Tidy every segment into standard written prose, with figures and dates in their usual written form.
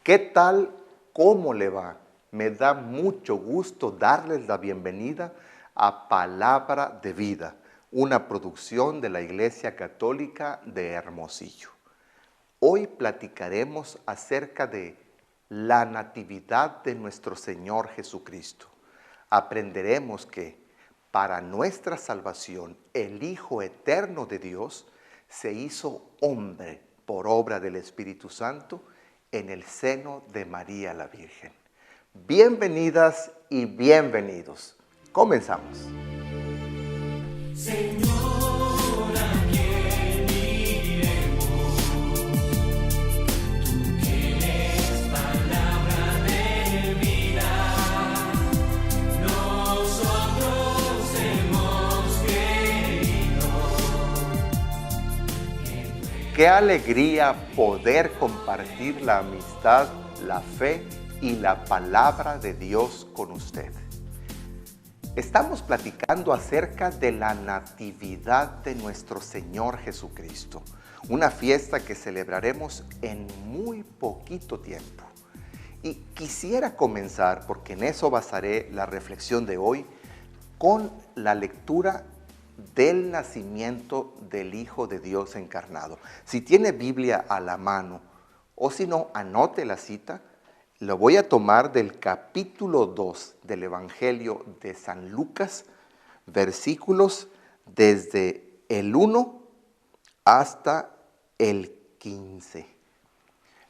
¿Qué tal? ¿Cómo le va? Me da mucho gusto darles la bienvenida a Palabra de Vida, una producción de la Iglesia Católica de Hermosillo. Hoy platicaremos acerca de la natividad de nuestro Señor Jesucristo. Aprenderemos que para nuestra salvación el Hijo Eterno de Dios se hizo hombre por obra del Espíritu Santo en el seno de María la Virgen. Bienvenidas y bienvenidos. Comenzamos. Señor, ¿a quién iremos? Tú tienes palabra de vida. Nosotros hemos creído. Qué alegría poder compartir la amistad, la fe y la palabra de Dios con usted. Estamos platicando acerca de la natividad de nuestro Señor Jesucristo, una fiesta que celebraremos en muy poquito tiempo. Y quisiera comenzar, porque en eso basaré la reflexión de hoy, con la lectura del nacimiento del Hijo de Dios encarnado. Si tiene Biblia a la mano, o si no, anote la cita. Lo voy a tomar del capítulo 2 del Evangelio de San Lucas, versículos desde el 1 hasta el 15.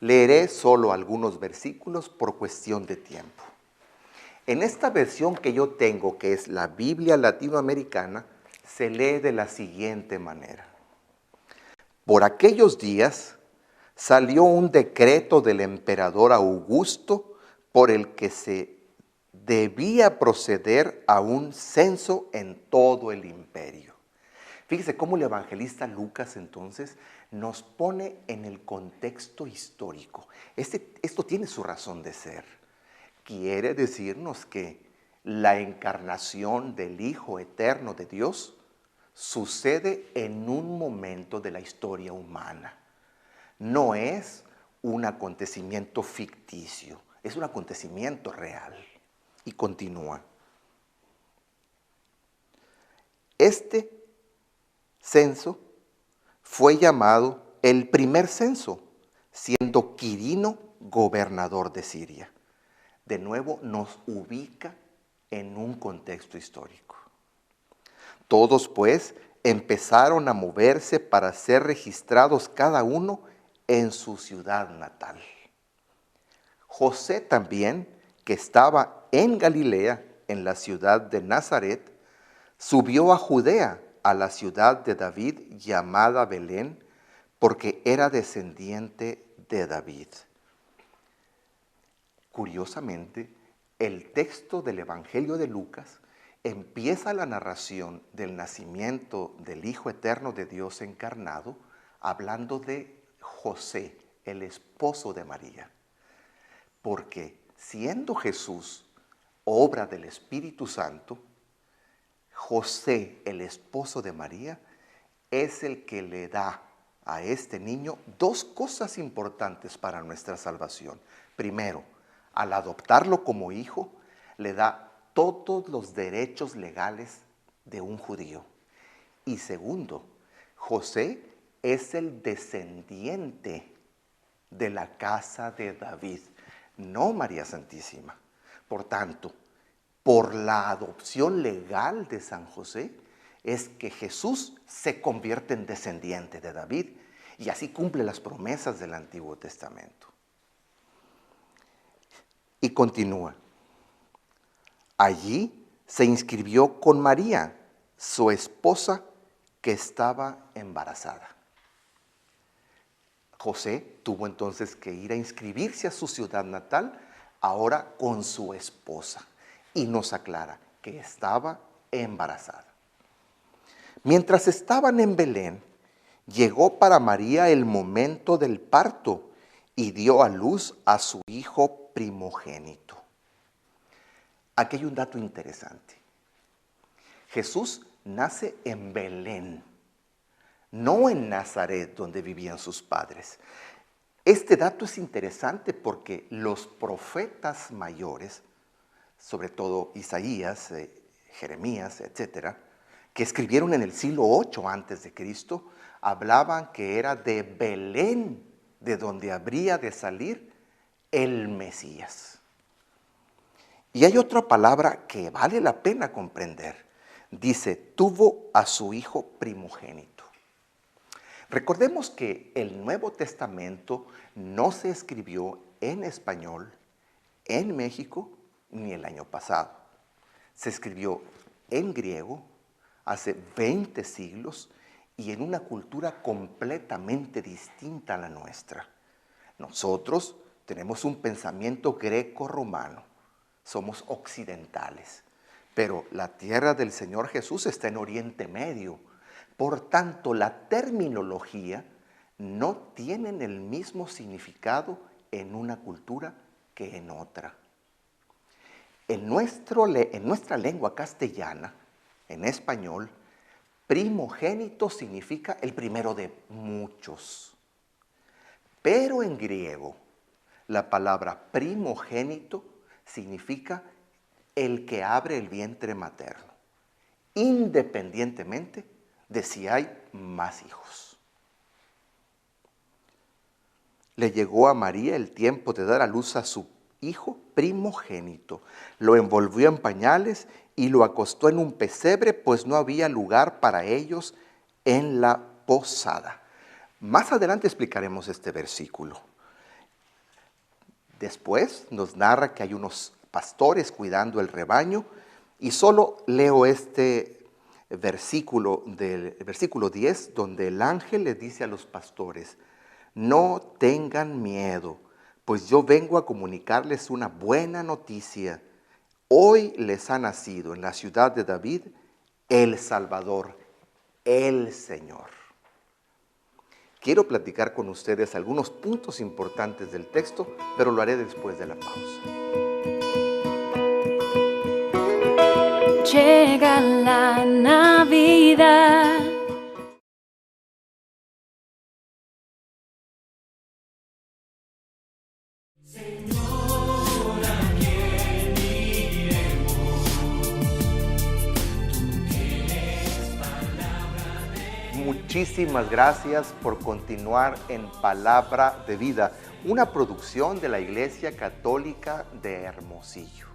Leeré solo algunos versículos por cuestión de tiempo. En esta versión que yo tengo, que es la Biblia latinoamericana, se lee de la siguiente manera. Por aquellos días salió un decreto del emperador Augusto por el que se debía proceder a un censo en todo el imperio. Fíjese cómo el evangelista Lucas entonces nos pone en el contexto histórico. Esto tiene su razón de ser. Quiere decirnos que la encarnación del Hijo Eterno de Dios sucede en un momento de la historia humana. No es un acontecimiento ficticio, es un acontecimiento real. Y continúa. Este censo fue llamado el primer censo, siendo Quirino gobernador de Siria. De nuevo nos ubica en un contexto histórico. Todos pues empezaron a moverse para ser registrados cada uno en su ciudad natal. José también, que estaba en Galilea, en la ciudad de Nazaret, subió a Judea, a la ciudad de David llamada Belén, porque era descendiente de David. Curiosamente, el texto del Evangelio de Lucas empieza la narración del nacimiento del Hijo Eterno de Dios encarnado, hablando de José, el esposo de María. Porque siendo Jesús obra del Espíritu Santo, José, el esposo de María, es el que le da a este niño dos cosas importantes para nuestra salvación. Primero, al adoptarlo como hijo, le da todos los derechos legales de un judío. Y segundo, José es el descendiente de la casa de David, no María Santísima. Por tanto, por la adopción legal de San José, es que Jesús se convierte en descendiente de David y así cumple las promesas del Antiguo Testamento. Y continúa. Allí se inscribió con María, su esposa, que estaba embarazada. José tuvo entonces que ir a inscribirse a su ciudad natal, ahora con su esposa, y nos aclara que estaba embarazada. Mientras estaban en Belén, llegó para María el momento del parto y dio a luz a su hijo primogénito. Aquí hay un dato interesante. Jesús nace en Belén, no en Nazaret, donde vivían sus padres. Este dato es interesante porque los profetas mayores, sobre todo Isaías, Jeremías, etcétera, que escribieron en el siglo 8 antes de Cristo, hablaban que era de Belén de donde habría de salir el Mesías. Y hay otra palabra que vale la pena comprender. Dice, tuvo a su hijo primogénito. Recordemos que el Nuevo Testamento no se escribió en español en México ni el año pasado. Se escribió en griego hace 20 siglos y en una cultura completamente distinta a la nuestra. Nosotros tenemos un pensamiento greco-romano, somos occidentales, pero la tierra del Señor Jesús está en Oriente Medio. Por tanto, la terminología no tiene el mismo significado en una cultura que en otra. En nuestra lengua castellana, en español, primogénito significa el primero de muchos. Pero en griego, la palabra primogénito significa el que abre el vientre materno, independientemente de si hay más hijos. Le llegó a María el tiempo de dar a luz a su hijo primogénito. Lo envolvió en pañales y lo acostó en un pesebre, pues no había lugar para ellos en la posada. Más adelante explicaremos este versículo. Después nos narra que hay unos pastores cuidando el rebaño y solo leo este versículo del versículo 10, donde el ángel le dice a los pastores, no tengan miedo, pues yo vengo a comunicarles una buena noticia. Hoy les ha nacido en la ciudad de David el Salvador, el Señor. Quiero platicar con ustedes algunos puntos importantes del texto, pero lo haré después de la pausa. Llega la Navidad. Muchísimas gracias por continuar en Palabra de Vida, una producción de la Iglesia Católica de Hermosillo.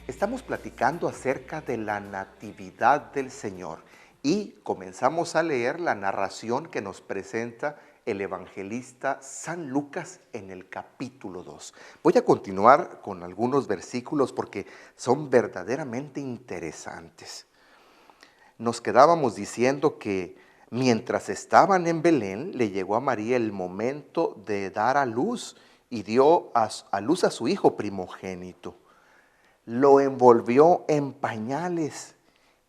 Estamos platicando acerca de la Natividad del Señor y comenzamos a leer la narración que nos presenta el evangelista San Lucas en el capítulo 2. Voy a continuar con algunos versículos porque son verdaderamente interesantes. Nos quedábamos diciendo que mientras estaban en Belén, le llegó a María el momento de dar a luz y dio a luz a su hijo primogénito. Lo envolvió en pañales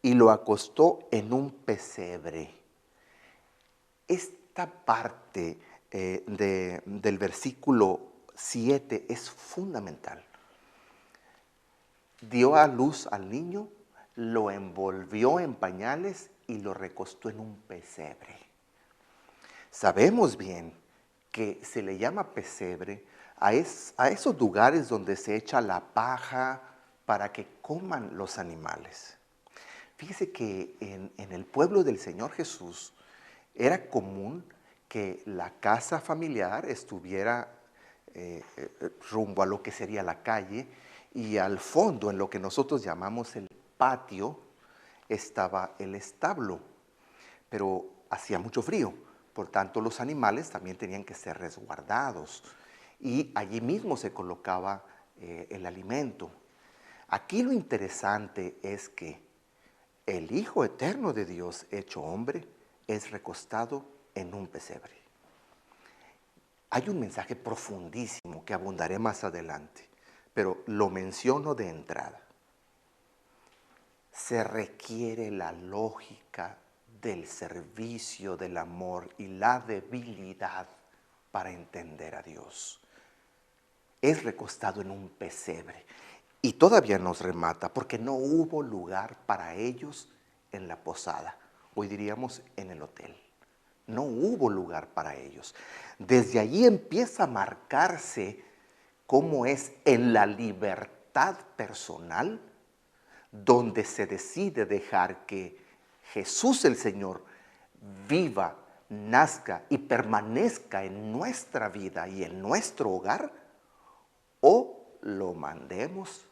y lo acostó en un pesebre. Esta parte del versículo 7 es fundamental. Dio a luz al niño, lo envolvió en pañales y lo recostó en un pesebre. Sabemos bien que se le llama pesebre a esos lugares donde se echa la paja para que coman los animales. Fíjese que en el pueblo del Señor Jesús era común que la casa familiar estuviera rumbo a lo que sería la calle y al fondo, en lo que nosotros llamamos el patio, estaba el establo, pero hacía mucho frío, por tanto los animales también tenían que ser resguardados y allí mismo se colocaba el alimento. Aquí lo interesante es que el Hijo eterno de Dios hecho hombre es recostado en un pesebre. Hay un mensaje profundísimo que abundaré más adelante, pero lo menciono de entrada. Se requiere la lógica del servicio, del amor y la debilidad para entender a Dios. Es recostado en un pesebre y todavía nos remata porque no hubo lugar para ellos en la posada, hoy diríamos en el hotel. no hubo lugar para ellos. Desde allí empieza a marcarse cómo es en la libertad personal donde se decide dejar que Jesús el Señor viva, nazca y permanezca en nuestra vida y en nuestro hogar, o lo mandemos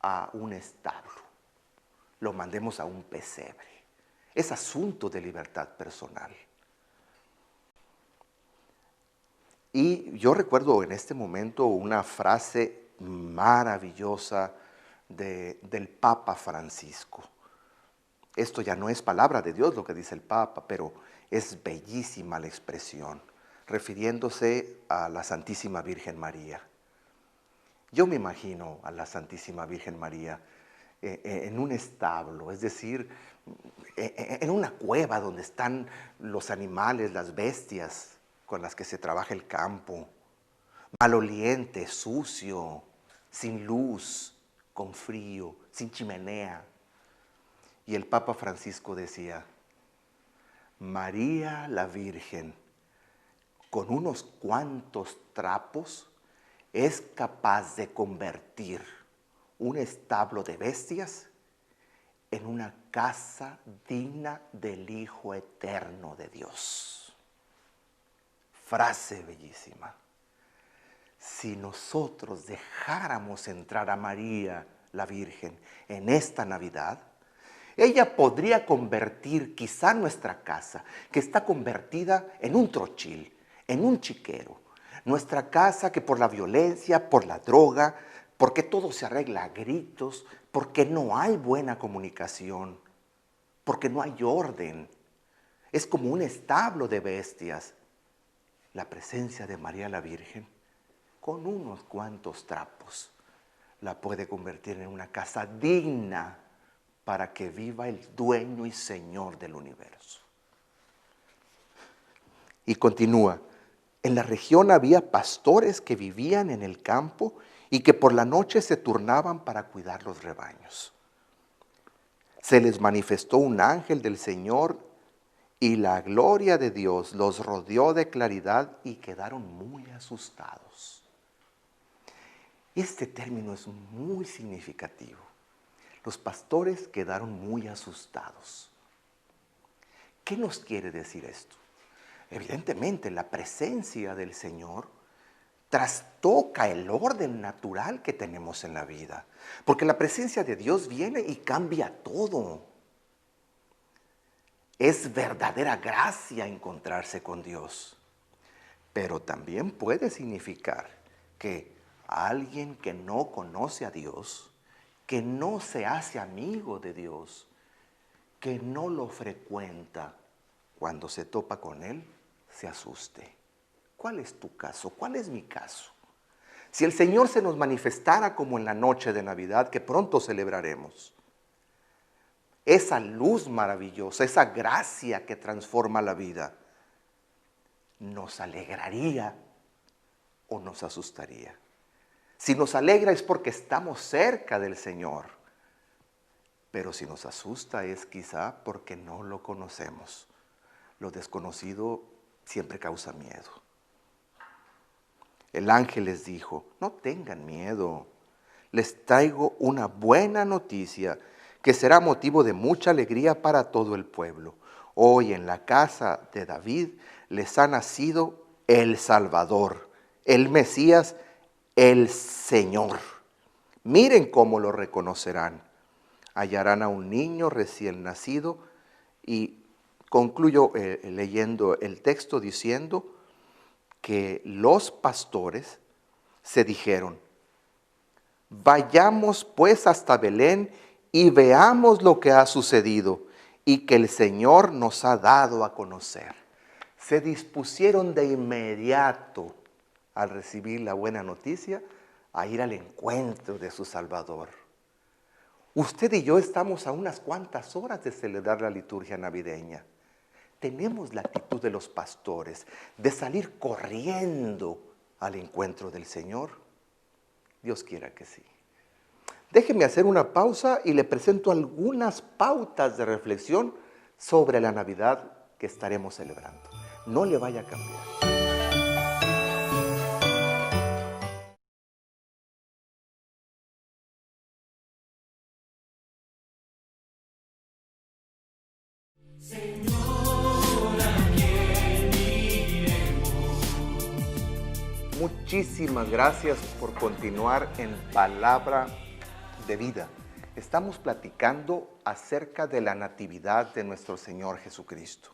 a un establo, lo mandemos a un pesebre. Es asunto de libertad personal. Y yo recuerdo en este momento una frase maravillosa del Papa Francisco. Esto ya no es palabra de Dios lo que dice el Papa, pero es bellísima la expresión, refiriéndose a la Santísima Virgen María. Yo me imagino a la Santísima Virgen María en un establo, es decir, en una cueva donde están los animales, las bestias con las que se trabaja el campo, maloliente, sucio, sin luz, con frío, sin chimenea. Y el Papa Francisco decía, María la Virgen, con unos cuantos trapos, es capaz de convertir un establo de bestias en una casa digna del Hijo Eterno de Dios. Frase bellísima. Si nosotros dejáramos entrar a María la Virgen en esta Navidad, ella podría convertir quizá nuestra casa, que está convertida en un trochil, en un chiquero. Nuestra casa que por la violencia, por la droga, porque todo se arregla a gritos, porque no hay buena comunicación, porque no hay orden. Es como un establo de bestias. La presencia de María la Virgen, con unos cuantos trapos, la puede convertir en una casa digna para que viva el dueño y Señor del universo. Y continúa, en la región había pastores que vivían en el campo y que por la noche se turnaban para cuidar los rebaños. Se les manifestó un ángel del Señor y la gloria de Dios los rodeó de claridad y quedaron muy asustados. Este término es muy significativo. Los pastores quedaron muy asustados. ¿Qué nos quiere decir esto? Evidentemente, la presencia del Señor trastoca el orden natural que tenemos en la vida, porque la presencia de Dios viene y cambia todo. Es verdadera gracia encontrarse con Dios, pero también puede significar que alguien que no conoce a Dios, que no se hace amigo de Dios, que no lo frecuenta, cuando se topa con Él, se asuste. ¿Cuál es tu caso? ¿Cuál es mi caso? Si el Señor se nos manifestara como en la noche de Navidad, que pronto celebraremos, esa luz maravillosa, esa gracia que transforma la vida, ¿nos alegraría o nos asustaría? Si nos alegra es porque estamos cerca del Señor, pero si nos asusta es quizá porque no lo conocemos. Lo desconocido siempre causa miedo. El ángel les dijo, no tengan miedo, les traigo una buena noticia que será motivo de mucha alegría para todo el pueblo. Hoy en la casa de David les ha nacido el Salvador, el Mesías, el Señor. Miren cómo lo reconocerán. Hallarán a un niño recién nacido. Y concluyo leyendo el texto diciendo que los pastores se dijeron, vayamos pues hasta Belén y veamos lo que ha sucedido y que el Señor nos ha dado a conocer. Se dispusieron de inmediato al recibir la buena noticia a ir al encuentro de su Salvador. Usted y yo estamos a unas cuantas horas de celebrar la liturgia navideña. Tenemos la actitud de los pastores de salir corriendo al encuentro del Señor. Dios quiera que sí. Déjeme hacer una pausa y le presento algunas pautas de reflexión sobre la Navidad que estaremos celebrando. No le vaya a cambiar. Muchísimas gracias por continuar en Palabra de Vida. Estamos platicando acerca de la natividad de nuestro Señor Jesucristo.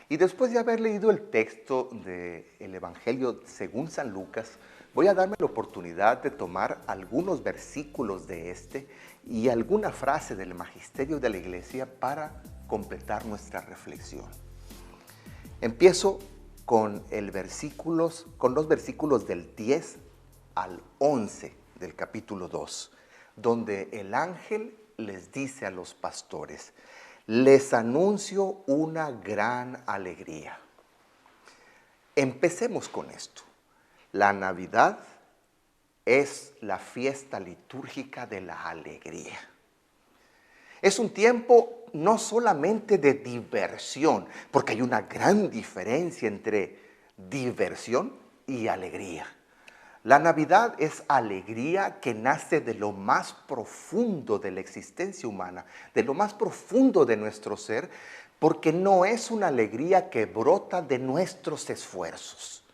Y después de haber leído el texto del Evangelio según San Lucas, voy a darme la oportunidad de tomar algunos versículos de este y alguna frase del magisterio de la Iglesia para completar nuestra reflexión. Empiezo con los versículos del 10 al 11 del capítulo 2, donde el ángel les dice a los pastores: les anuncio una gran alegría. Empecemos con esto. La Navidad es la fiesta litúrgica de la alegría. Es un tiempo no solamente de diversión, porque hay una gran diferencia entre diversión y alegría. La Navidad es alegría que nace de lo más profundo de la existencia humana, de lo más profundo de nuestro ser, porque no es una alegría que brota de nuestros esfuerzos.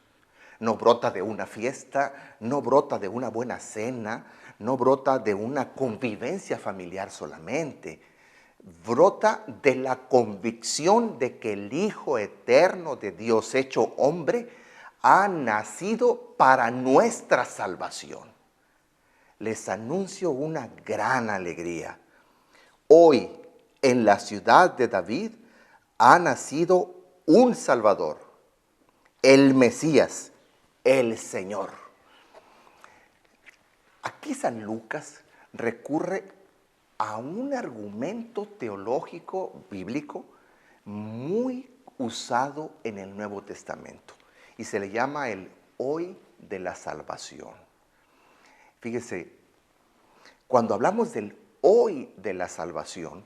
No brota de una fiesta, no brota de una buena cena, no brota de una convivencia familiar solamente. Brota de la convicción de que el Hijo eterno de Dios hecho hombre ha nacido para nuestra salvación. Les anuncio una gran alegría. Hoy, en la ciudad de David, ha nacido un Salvador, el Mesías, el Señor. Aquí San Lucas recurre a un argumento teológico bíblico muy usado en el Nuevo Testamento y se le llama el hoy de la salvación. Fíjese, cuando hablamos del hoy de la salvación,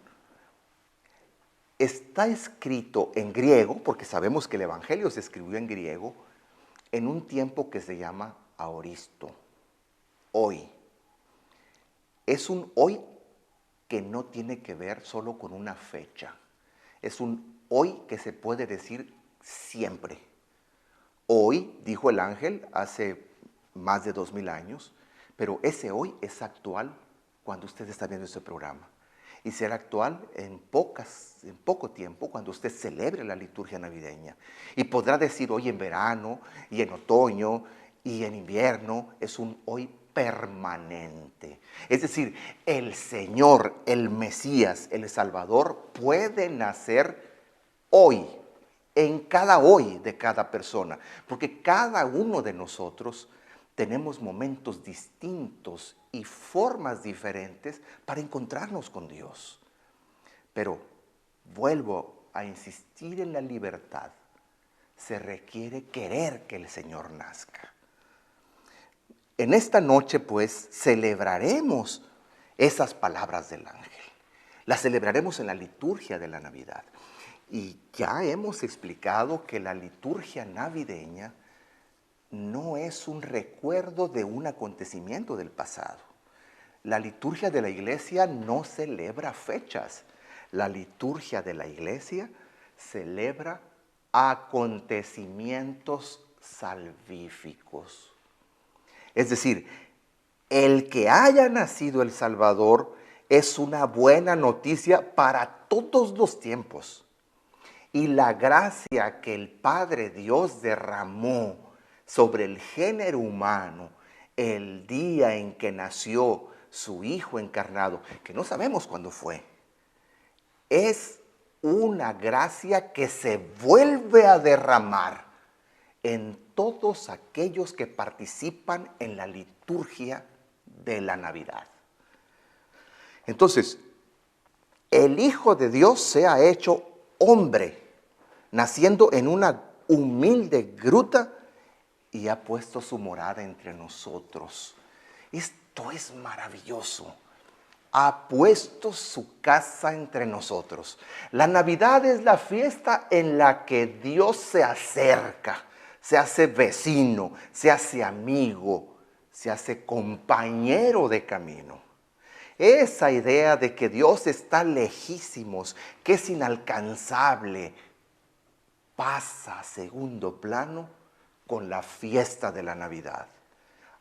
está escrito en griego, porque sabemos que el Evangelio se escribió en griego, en un tiempo que se llama aoristo, hoy. Es un hoy que no tiene que ver solo con una fecha. Es un hoy que se puede decir siempre. Hoy, dijo el ángel, hace más de 2000 años, pero ese hoy es actual cuando usted está viendo este programa. Y será actual en poco tiempo cuando usted celebre la liturgia navideña. Y podrá decir hoy en verano, y en otoño, y en invierno, es un hoy permanente. Es decir, el Señor, el Mesías, el Salvador puede nacer hoy, en cada hoy de cada persona, porque cada uno de nosotros tenemos momentos distintos y formas diferentes para encontrarnos con Dios. Pero vuelvo a insistir en la libertad. Se requiere querer que el Señor nazca. En esta noche, pues, celebraremos esas palabras del ángel. Las celebraremos en la liturgia de la Navidad. Y ya hemos explicado que la liturgia navideña no es un recuerdo de un acontecimiento del pasado. La liturgia de la iglesia no celebra fechas. La liturgia de la iglesia celebra acontecimientos salvíficos. Es decir, el que haya nacido el Salvador es una buena noticia para todos los tiempos. Y la gracia que el Padre Dios derramó sobre el género humano el día en que nació su Hijo encarnado, que no sabemos cuándo fue, es una gracia que se vuelve a derramar en todos aquellos que participan en la liturgia de la Navidad. Entonces, el Hijo de Dios se ha hecho hombre, naciendo en una humilde gruta y ha puesto su morada entre nosotros. Esto es maravilloso. ha puesto su casa entre nosotros. La Navidad es la fiesta en la que Dios se acerca, se hace vecino, se hace amigo, se hace compañero de camino. Esa idea de que Dios está lejísimos, que es inalcanzable, pasa a segundo plano con la fiesta de la Navidad.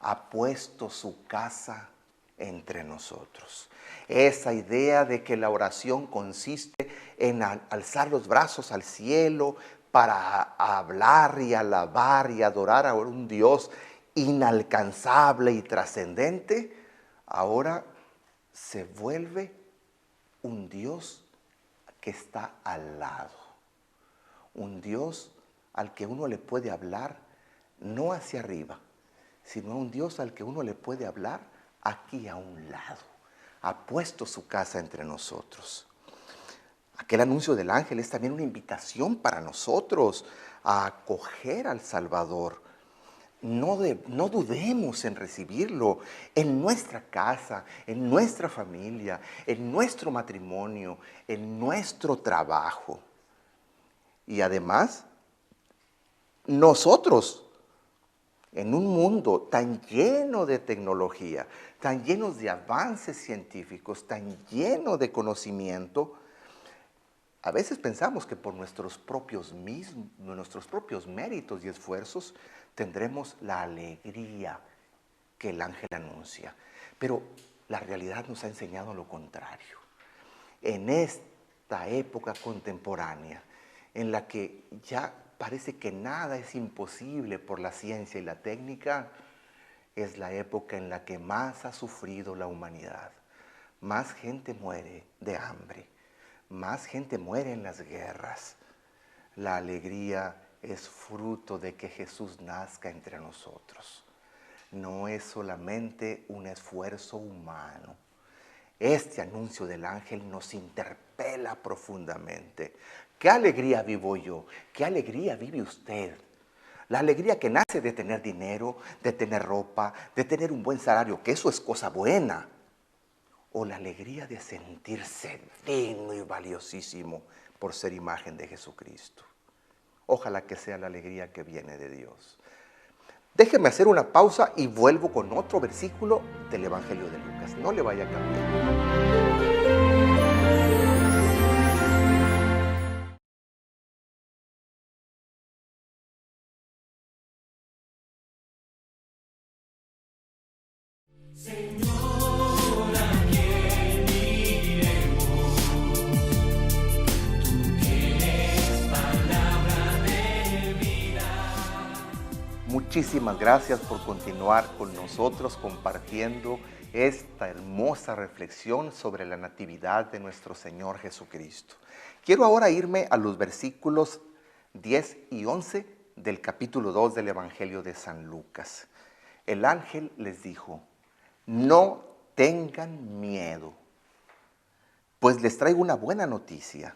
Ha puesto su casa entre nosotros. Esa idea de que la oración consiste en alzar los brazos al cielo para hablar y alabar y adorar a un Dios inalcanzable y trascendente, ahora se vuelve un Dios que está al lado. Un Dios al que uno le puede hablar no hacia arriba, sino un Dios al que uno le puede hablar aquí a un lado. Ha puesto su casa entre nosotros. Aquel anuncio del ángel es también una invitación para nosotros a acoger al Salvador. No dudemos en recibirlo en nuestra casa, en nuestra familia, en nuestro matrimonio, en nuestro trabajo. Y además, nosotros, en un mundo tan lleno de tecnología, tan lleno de avances científicos, tan lleno de conocimiento, a veces pensamos que por nuestros propios méritos y esfuerzos tendremos la alegría que el ángel anuncia. Pero la realidad nos ha enseñado lo contrario. En esta época contemporánea, en la que ya parece que nada es imposible por la ciencia y la técnica, es la época en la que más ha sufrido la humanidad. Más gente muere de hambre, más gente muere en las guerras. La alegría es fruto de que Jesús nazca entre nosotros. No es solamente un esfuerzo humano. Este anuncio del ángel nos interpela profundamente. ¿Qué alegría vivo yo? ¿Qué alegría vive usted? La alegría que nace de tener dinero, de tener ropa, de tener un buen salario, que eso es cosa buena. O la alegría de sentirse digno y valiosísimo por ser imagen de Jesucristo. Ojalá que sea la alegría que viene de Dios. Déjeme hacer una pausa y vuelvo con otro versículo del Evangelio de Lucas. No le vaya a cambiar. Señor, ¿a quién iremos? Tú tienes palabra de vida. Muchísimas gracias por continuar con nosotros compartiendo esta hermosa reflexión sobre la natividad de nuestro Señor Jesucristo. Quiero ahora irme a los versículos 10 y 11 del capítulo 2 del Evangelio de San Lucas. El ángel les dijo: no tengan miedo, pues les traigo una buena noticia.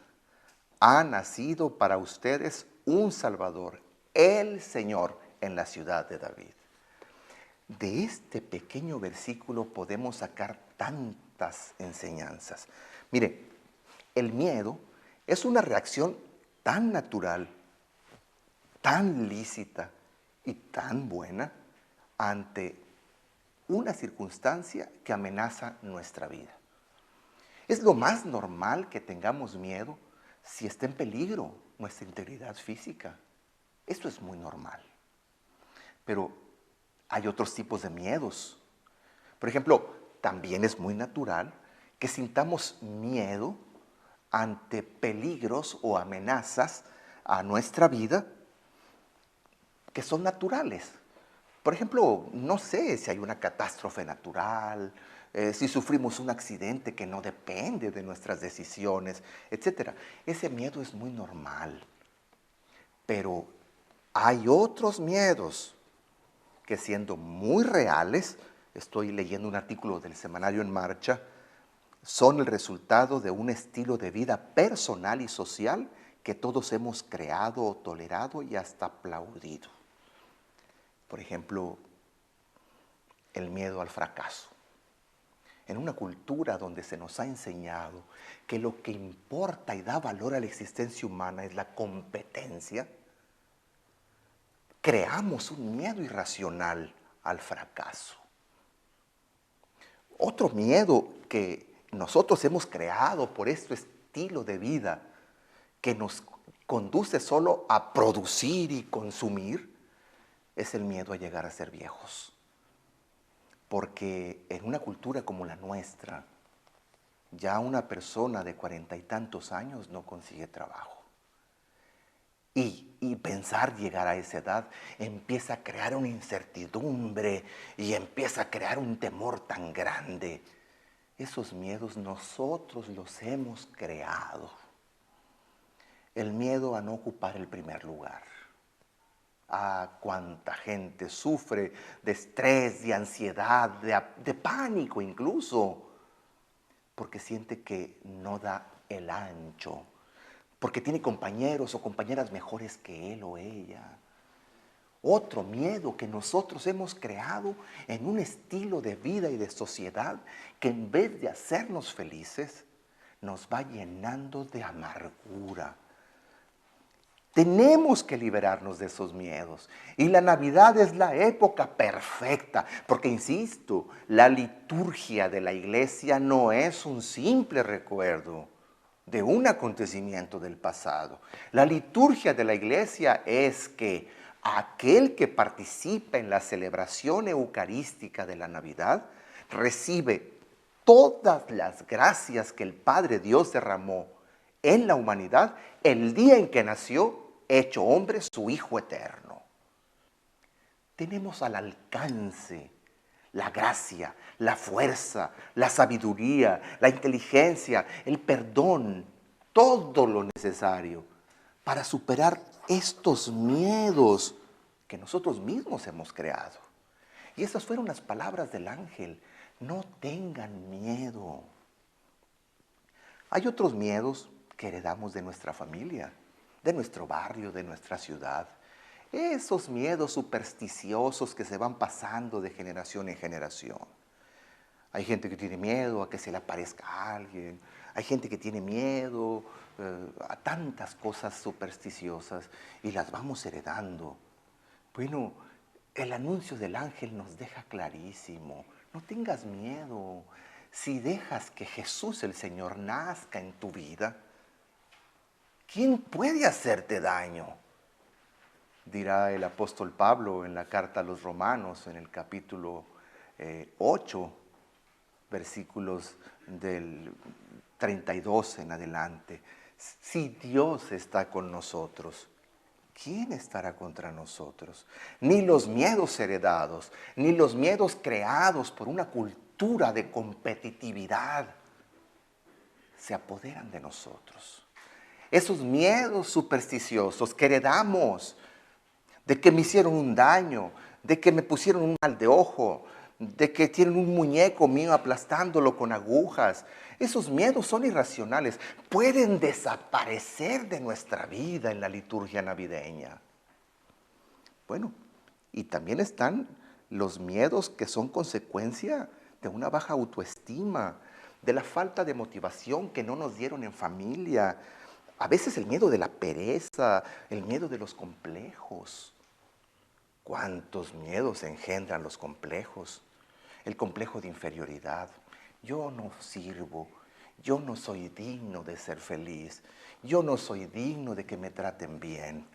Ha nacido para ustedes un Salvador, el Señor, en la ciudad de David. De este pequeño versículo podemos sacar tantas enseñanzas. Mire, el miedo es una reacción tan natural, tan lícita y tan buena ante una circunstancia que amenaza nuestra vida. Es lo más normal que tengamos miedo si está en peligro nuestra integridad física. Esto es muy normal. Pero hay otros tipos de miedos. Por ejemplo, también es muy natural que sintamos miedo ante peligros o amenazas a nuestra vida que son naturales. Por ejemplo, no sé si hay una catástrofe natural, si sufrimos un accidente que no depende de nuestras decisiones, etc. Ese miedo es muy normal. Pero hay otros miedos que, siendo muy reales, estoy leyendo un artículo del semanario En Marcha, son el resultado de un estilo de vida personal y social que todos hemos creado, tolerado y hasta aplaudido. Por ejemplo, el miedo al fracaso, en una cultura donde se nos ha enseñado que lo que importa y da valor a la existencia humana es la competencia, creamos un miedo irracional al fracaso. Otro miedo que nosotros hemos creado por este estilo de vida que nos conduce solo a producir y consumir es el miedo a llegar a ser viejos. Porque en una cultura como la nuestra, ya una persona de 40 y tantos años no consigue trabajo. Y pensar llegar a esa edad empieza a crear una incertidumbre y empieza a crear un temor tan grande. Esos miedos nosotros los hemos creado. El miedo a no ocupar el primer lugar. Cuánta gente sufre de estrés, de ansiedad, de pánico incluso, porque siente que no da el ancho, porque tiene compañeros o compañeras mejores que él o ella. Otro miedo que nosotros hemos creado en un estilo de vida y de sociedad que en vez de hacernos felices, nos va llenando de amargura. Tenemos que liberarnos de esos miedos. Y la Navidad es la época perfecta, porque insisto, la liturgia de la iglesia no es un simple recuerdo de un acontecimiento del pasado. La liturgia de la iglesia es que aquel que participa en la celebración eucarística de la Navidad recibe todas las gracias que el Padre Dios derramó en la humanidad el día en que nació, hecho hombre, su Hijo eterno. Tenemos al alcance la gracia, la fuerza, la sabiduría, la inteligencia, el perdón, todo lo necesario para superar estos miedos que nosotros mismos hemos creado. Y esas fueron las palabras del ángel. No tengan miedo. Hay otros miedos que heredamos de nuestra familia, de nuestro barrio, de nuestra ciudad. Esos miedos supersticiosos que se van pasando de generación en generación. Hay gente que tiene miedo a que se le aparezca a alguien. Hay gente que tiene miedo a tantas cosas supersticiosas y las vamos heredando. Bueno, el anuncio del ángel nos deja clarísimo. No tengas miedo. Si dejas que Jesús el Señor nazca en tu vida, ¿quién puede hacerte daño? Dirá el apóstol Pablo en la carta a los Romanos, en el capítulo 8, versículos del 32 en adelante. Si Dios está con nosotros, ¿quién estará contra nosotros? Ni los miedos heredados, ni los miedos creados por una cultura de competitividad se apoderan de nosotros. Esos miedos supersticiosos que heredamos, de que me hicieron un daño, de que me pusieron un mal de ojo, de que tienen un muñeco mío aplastándolo con agujas. Esos miedos son irracionales, pueden desaparecer de nuestra vida en la liturgia navideña. Bueno, y también están los miedos que son consecuencia de una baja autoestima, de la falta de motivación que no nos dieron en familia. A veces el miedo de la pereza, el miedo de los complejos. ¿Cuántos miedos engendran los complejos? El complejo de inferioridad. Yo no sirvo, yo no soy digno de ser feliz, yo no soy digno de que me traten bien,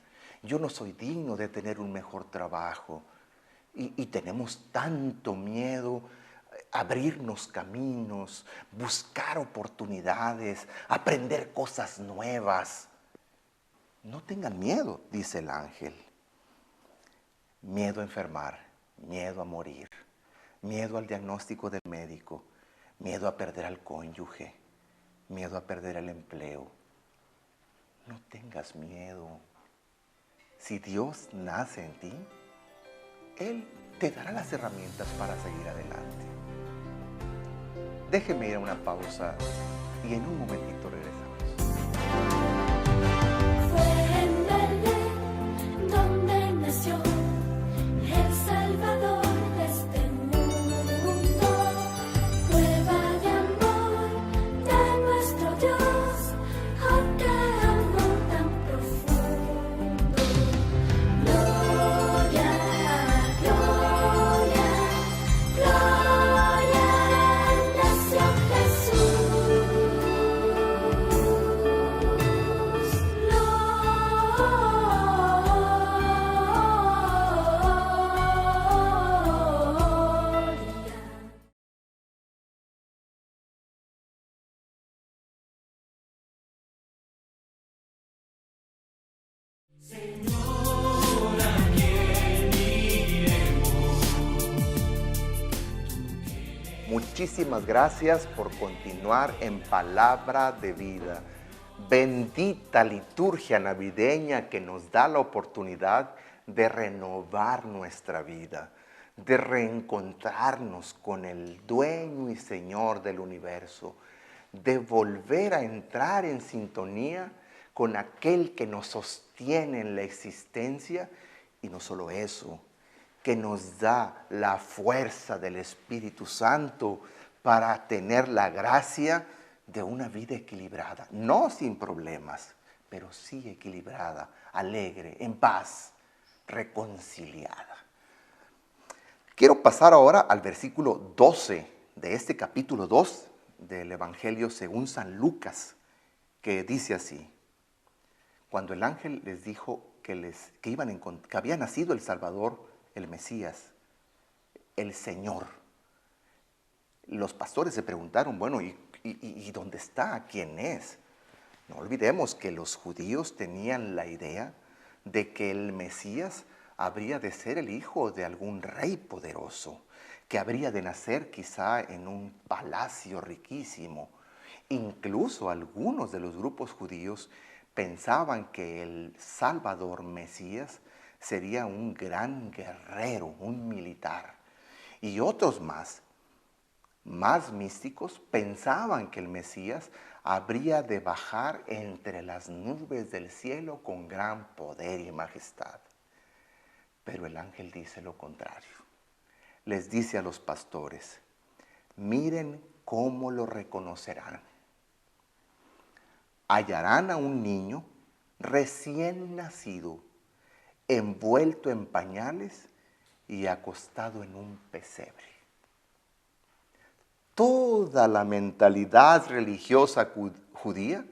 yo no soy digno de tener un mejor trabajo. Y tenemos tanto miedo a abrirnos caminos, buscar oportunidades, aprender cosas nuevas. No tengan miedo, dice el ángel. Miedo a enfermar, miedo a morir, miedo al diagnóstico del médico, miedo a perder al cónyuge, miedo a perder el empleo. No tengas miedo. Si Dios nace en ti, Él te dará las herramientas para seguir adelante. Déjeme ir a una pausa y en un momentito regresamos. Fue en Belén donde nació el Salvador de este mundo. Prueba Muchísimas gracias por continuar en Palabra de Vida. Bendita liturgia navideña que nos da la oportunidad de renovar nuestra vida, de reencontrarnos con el dueño y Señor del universo, de volver a entrar en sintonía con aquel que nos sostiene en la existencia y no solo eso, que nos da la fuerza del Espíritu Santo para tener la gracia de una vida equilibrada, no sin problemas, pero sí equilibrada, alegre, en paz, reconciliada. Quiero pasar ahora al versículo 12 de este capítulo 2 del Evangelio según San Lucas, que dice así: cuando el ángel les dijo que había nacido el Salvador, el Mesías, el Señor, los pastores se preguntaron, bueno, ¿y dónde está? ¿Quién es? No olvidemos que los judíos tenían la idea de que el Mesías habría de ser el hijo de algún rey poderoso, que habría de nacer quizá en un palacio riquísimo. Incluso algunos de los grupos judíos pensaban que el Salvador Mesías sería un gran guerrero, un militar. Y otros más místicos, pensaban que el Mesías habría de bajar entre las nubes del cielo con gran poder y majestad. Pero el ángel dice lo contrario. Les dice a los pastores: miren cómo lo reconocerán. Hallarán a un niño recién nacido, envuelto en pañales y acostado en un pesebre. Toda la mentalidad religiosa judía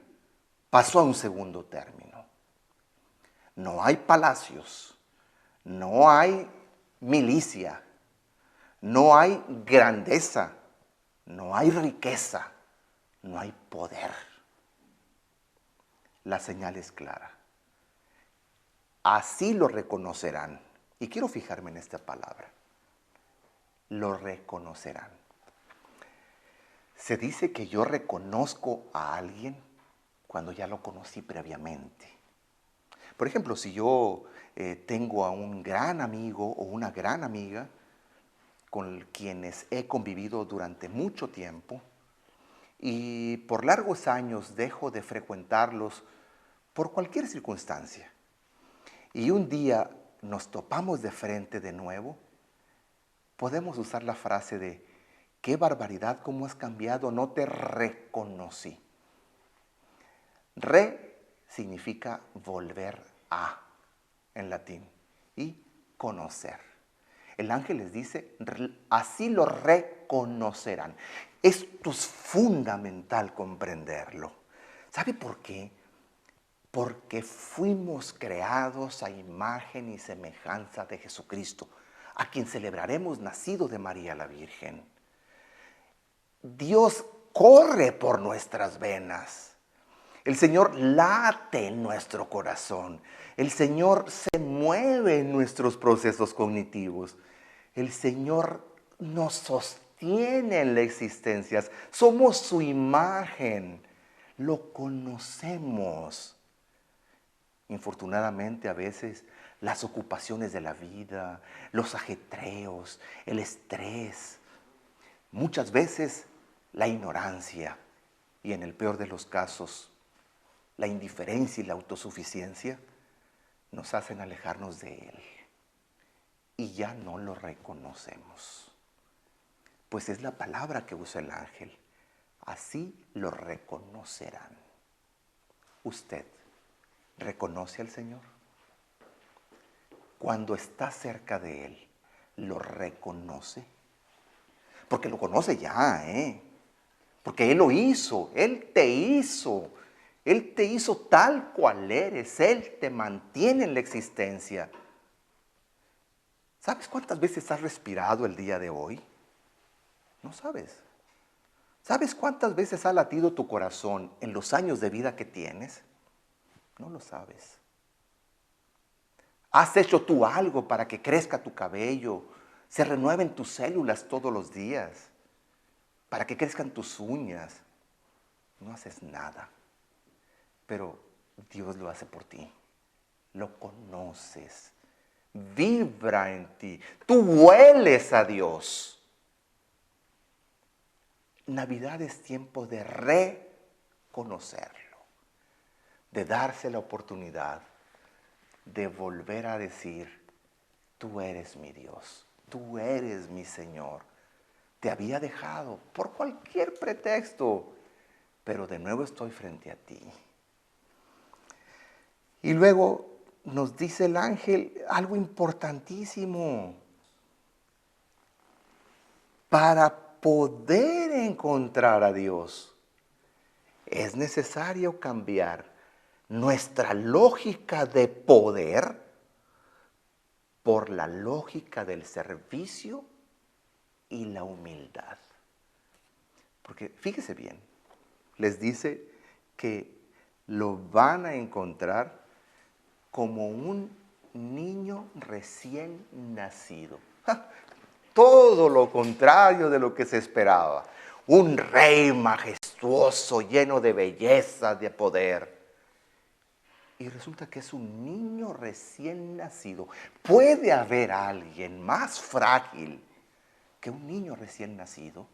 pasó a un segundo término. No hay palacios, no hay milicia, no hay grandeza, no hay riqueza, no hay poder. La señal es clara. Así lo reconocerán. Y quiero fijarme en esta palabra. Lo reconocerán. Se dice que yo reconozco a alguien cuando ya lo conocí previamente. Por ejemplo, si yo tengo a un gran amigo o una gran amiga con quienes he convivido durante mucho tiempo y por largos años dejo de frecuentarlos por cualquier circunstancia, y un día nos topamos de frente de nuevo, podemos usar la frase de: ¡qué barbaridad, cómo has cambiado! No te reconocí. Re significa volver a, en latín, y conocer. El ángel les dice: así lo reconocerán. Esto es fundamental comprenderlo. ¿Sabe por qué? Porque fuimos creados a imagen y semejanza de Jesucristo, a quien celebraremos nacido de María la Virgen. Dios corre por nuestras venas. El Señor late en nuestro corazón. El Señor se mueve en nuestros procesos cognitivos. El Señor nos sostiene en la existencia. Somos su imagen. Lo conocemos. Infortunadamente, a veces las ocupaciones de la vida, los ajetreos, el estrés, muchas veces la ignorancia y, en el peor de los casos, la indiferencia y la autosuficiencia nos hacen alejarnos de Él y ya no lo reconocemos. Pues es la palabra que usa el ángel. Así lo reconocerán. ¿Usted reconoce al Señor? Cuando está cerca de Él, ¿lo reconoce? Porque lo conoce ya, porque Él lo hizo, Él te hizo. Él te hizo tal cual eres, Él te mantiene en la existencia. ¿Sabes cuántas veces has respirado el día de hoy? No sabes. ¿Sabes cuántas veces ha latido tu corazón en los años de vida que tienes? No lo sabes. ¿Has hecho tú algo para que crezca tu cabello, se renueven tus células todos los días, para que crezcan tus uñas? No haces nada, pero Dios lo hace por ti. Lo conoces, vibra en ti, tú hueles a Dios. Navidad es tiempo de reconocerlo, de darse la oportunidad de volver a decir, tú eres mi Dios, tú eres mi Señor. Te había dejado por cualquier pretexto, pero de nuevo estoy frente a ti. Y luego nos dice el ángel algo importantísimo. Para poder encontrar a Dios, es necesario cambiar nuestra lógica de poder por la lógica del servicio y la humildad. Porque fíjese bien, les dice que lo van a encontrar como un niño recién nacido. Todo lo contrario de lo que se esperaba. Un rey majestuoso, lleno de belleza, de poder. Y resulta que es un niño recién nacido. ¿Puede haber alguien más frágil que un niño recién nacido?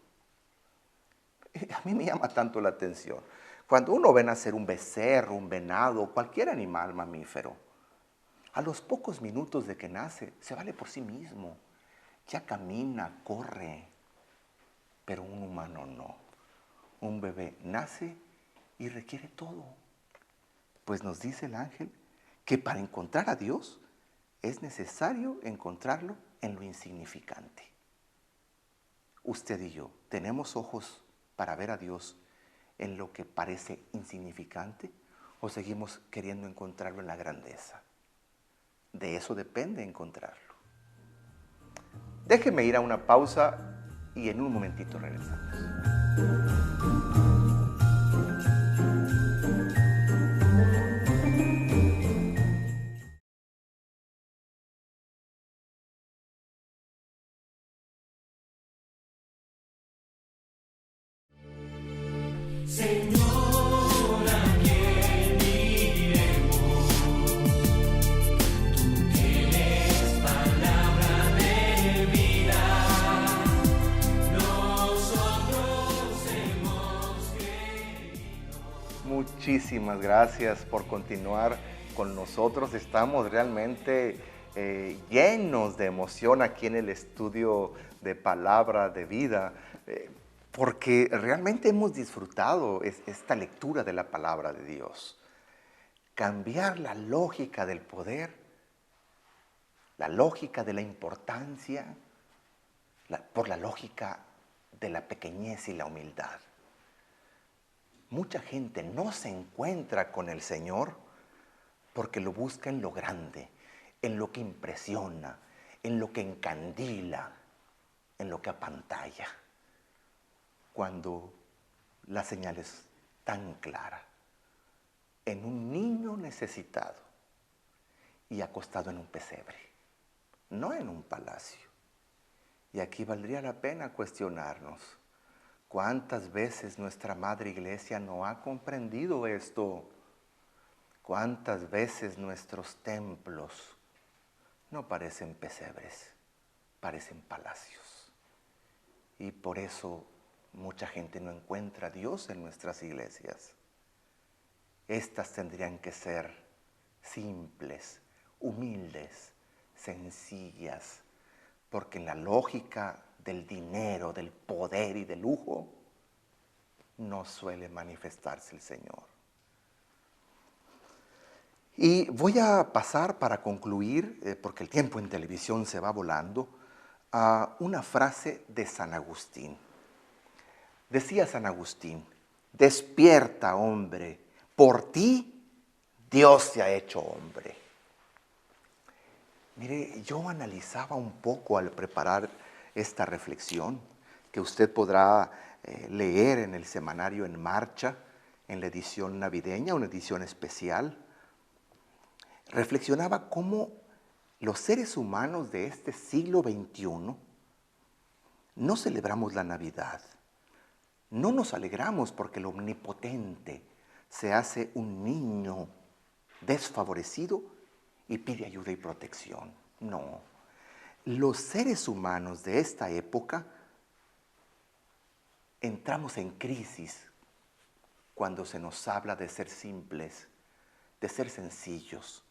A mí me llama tanto la atención. Cuando uno ve nacer un becerro, un venado, cualquier animal mamífero, a los pocos minutos de que nace, se vale por sí mismo. Ya camina, corre, pero un humano no. Un bebé nace y requiere todo. Pues nos dice el ángel que para encontrar a Dios es necesario encontrarlo en lo insignificante. Usted y yo, ¿tenemos ojos para ver a Dios en lo que parece insignificante o seguimos queriendo encontrarlo en la grandeza? De eso depende encontrarlo. Déjeme ir a una pausa y en un momentito regresamos. Señor, ¿a quién iremos? Tú tienes palabra de vida. Nosotros hemos creído. Muchísimas gracias por continuar con nosotros. Estamos realmente llenos de emoción aquí en el estudio de Palabra de Vida, porque realmente hemos disfrutado esta lectura de la Palabra de Dios. Cambiar la lógica del poder, la lógica de la importancia, por la lógica de la pequeñez y la humildad. Mucha gente no se encuentra con el Señor porque lo busca en lo grande, en lo que impresiona, en lo que encandila, en lo que apantalla, cuando la señal es tan clara, en un niño necesitado y acostado en un pesebre, no en un palacio. Y aquí valdría la pena cuestionarnos, ¿cuántas veces nuestra Madre Iglesia no ha comprendido esto? ¿Cuántas veces nuestros templos no parecen pesebres, parecen palacios? Y por eso mucha gente no encuentra a Dios en nuestras iglesias. Estas tendrían que ser simples, humildes, sencillas, porque en la lógica del dinero, del poder y del lujo, no suele manifestarse el Señor. Y voy a pasar para concluir, porque el tiempo en televisión se va volando, a una frase de San Agustín. Decía San Agustín, despierta, hombre, por ti Dios se ha hecho hombre. Mire, yo analizaba un poco al preparar esta reflexión, que usted podrá leer en el semanario En Marcha, en la edición navideña, una edición especial. Reflexionaba cómo Los seres humanos de este siglo XXI no celebramos la Navidad. No nos alegramos porque el omnipotente se hace un niño desfavorecido y pide ayuda y protección. No. Los seres humanos de esta época entramos en crisis cuando se nos habla de ser simples, de ser sencillos,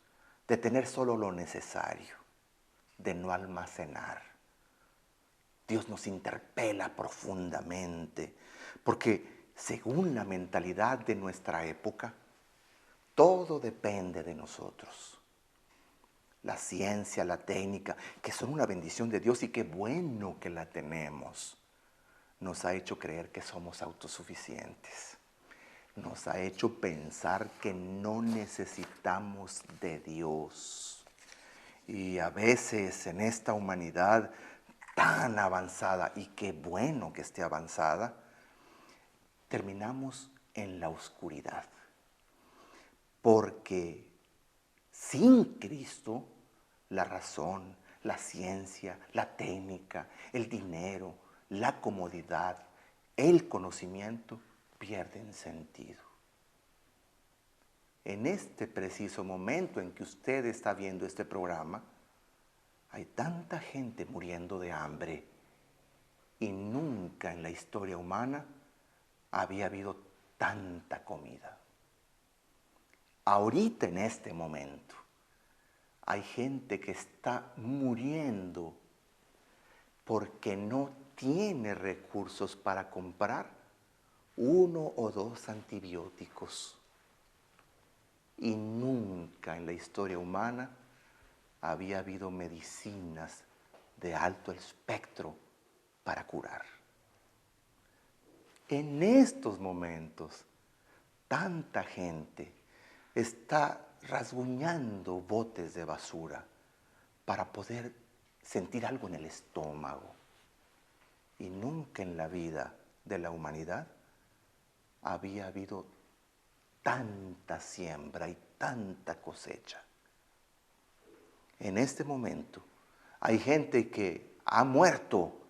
de tener solo lo necesario, de no almacenar. Dios nos interpela profundamente, porque según la mentalidad de nuestra época, todo depende de nosotros. La ciencia, la técnica, que son una bendición de Dios y qué bueno que la tenemos, nos ha hecho creer que somos autosuficientes. Nos ha hecho pensar que no necesitamos de Dios. Y a veces en esta humanidad tan avanzada, y qué bueno que esté avanzada, terminamos en la oscuridad. Porque sin Cristo, la razón, la ciencia, la técnica, el dinero, la comodidad, el conocimiento pierden sentido. En este preciso momento en que usted está viendo este programa, hay tanta gente muriendo de hambre y nunca en la historia humana había habido tanta comida. Ahorita en este momento hay gente que está muriendo porque no tiene recursos para comprar 1 o 2 antibióticos. Y nunca en la historia humana había habido medicinas de alto espectro para curar. En estos momentos, tanta gente está rasguñando botes de basura para poder sentir algo en el estómago. Y nunca en la vida de la humanidad había habido tanta siembra y tanta cosecha. En este momento hay gente que ha muerto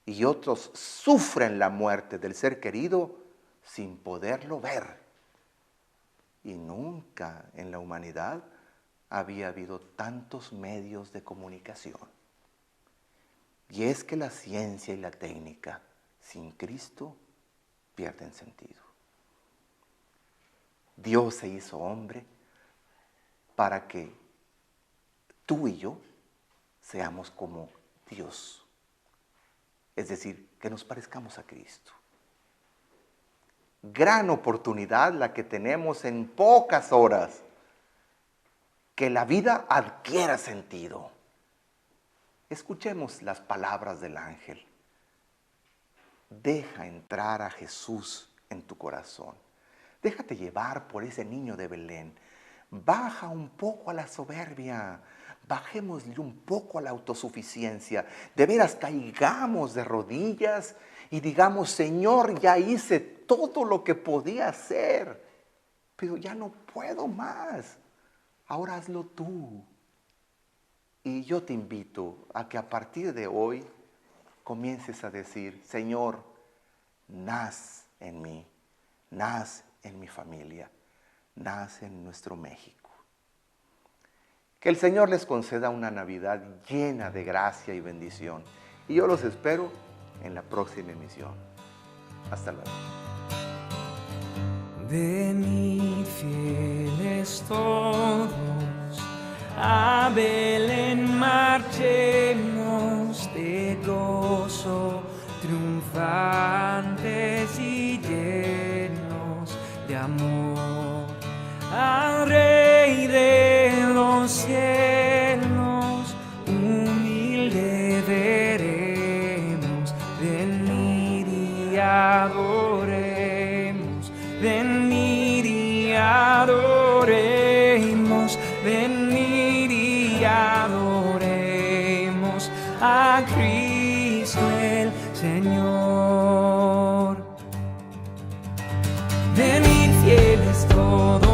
y otros sufren la muerte del ser querido sin poderlo ver. Y nunca en la humanidad había habido tantos medios de comunicación. Y es que la ciencia y la técnica sin Cristo pierden sentido. Dios se hizo hombre para que tú y yo seamos como Dios. Es decir, que nos parezcamos a Cristo. Gran oportunidad la que tenemos en pocas horas, que la vida adquiera sentido. Escuchemos las palabras del ángel. Deja entrar a Jesús en tu corazón. Déjate llevar por ese niño de Belén. Baja un poco a la soberbia. Bajémosle un poco a la autosuficiencia. De veras caigamos de rodillas y digamos, Señor, ya hice todo lo que podía hacer, pero ya no puedo más. Ahora hazlo tú. Y yo te invito a que a partir de hoy comiences a decir, Señor, nace en mí, nace en mi familia, nace en nuestro México. Que el Señor les conceda una Navidad llena de gracia y bendición. Y yo los espero en la próxima emisión. Hasta luego. Venid fieles todos, a Belén marchemos de gozo, triunfantes y llenos de amor, al Rey de los cielos, humilde veremos, venid y adoremos, venid y adoremos, venid y adoremos a Cristo el Señor. Venid fieles todos